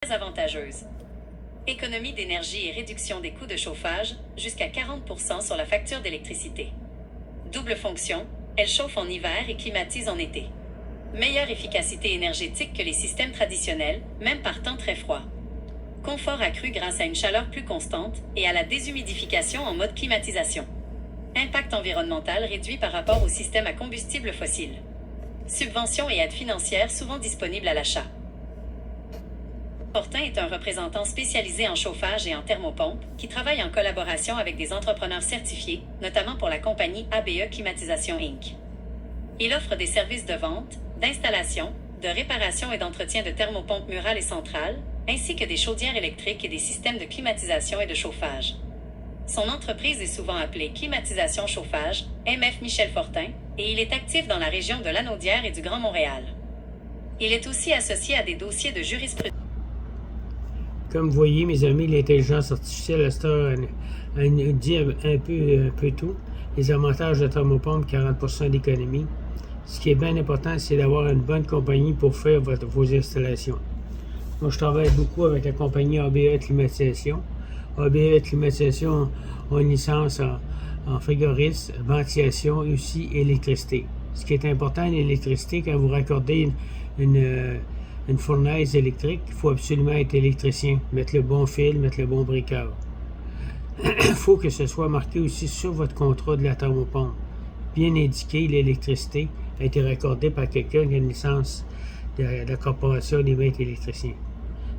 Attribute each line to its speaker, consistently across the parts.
Speaker 1: très avantageuse. Économie d'énergie et réduction des coûts de chauffage, jusqu'à 40% sur la facture d'électricité. Double fonction, elle chauffe en hiver et climatise en été. Meilleure efficacité énergétique que les systèmes traditionnels, même par temps très froid. Confort accru grâce à une chaleur plus constante et à la déshumidification en mode climatisation. Impact environnemental réduit par rapport au système à combustible fossile. Subventions et aides financières souvent disponibles à l'achat. Fortin est un représentant spécialisé en chauffage et en thermopompe qui travaille en collaboration avec des entrepreneurs certifiés, notamment pour la compagnie ABE Climatisation Inc. Il offre des services de vente, d'installation, de réparation et d'entretien de thermopompes murales et centrales, ainsi que des chaudières électriques et des systèmes de climatisation et de chauffage. Son entreprise est souvent appelée Climatisation Chauffage, MF Michel Fortin, et il est actif dans la région de Lanaudière et du Grand Montréal. Il est aussi associé à des dossiers de jurisprudence.
Speaker 2: Comme vous voyez, mes amis, l'intelligence artificielle, à cette heure, elle dit un peu tout. Les avantages de thermopompe, 40% d'économie. Ce qui est bien important, c'est d'avoir une bonne compagnie pour faire vos installations. Moi, je travaille beaucoup avec la compagnie ABE Climatisation. ABE Climatisation a une licence en frigoriste, ventilation et aussi électricité. Ce qui est important, l'électricité, quand vous raccordez une fournaise électrique, il faut absolument être électricien, mettre le bon fil, mettre le bon briqueur. Il faut que ce soit marqué aussi sur votre contrat de la thermopompe. Bien indiqué, l'électricité a été raccordée par quelqu'un qui a une licence de la Corporation des maîtres électriciens.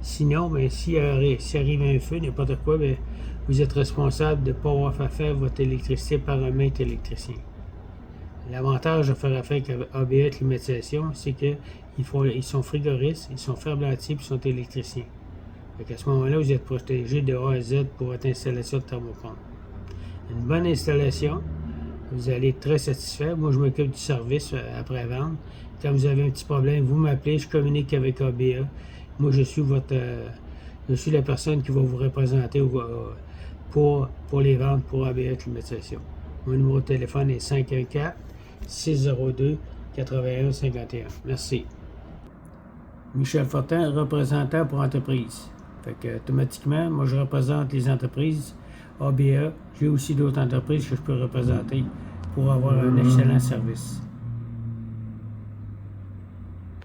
Speaker 2: Sinon, si arrive un feu, n'importe quoi, vous êtes responsable de ne pas avoir fait faire votre électricité par un maître électricien. L'avantage de faire affaire avec ABE Climatisation, c'est qu'ils sont frigoristes, ils sont ferblantiers et ils sont électriciens. À ce moment-là, vous êtes protégé de A à Z pour votre installation de thermopompe. Une bonne installation, vous allez être très satisfait. Moi, je m'occupe du service après-vente. Quand vous avez un petit problème, vous m'appelez, je communique avec ABE. Moi, je suis la personne qui va vous représenter pour les ventes pour ABE Climatisation. Mon numéro de téléphone est 514-602-8151. Merci. Michel Fortin, représentant pour entreprise. Fait que, automatiquement, moi, je représente les entreprises ABE. J'ai aussi d'autres entreprises que je peux représenter pour avoir un excellent service.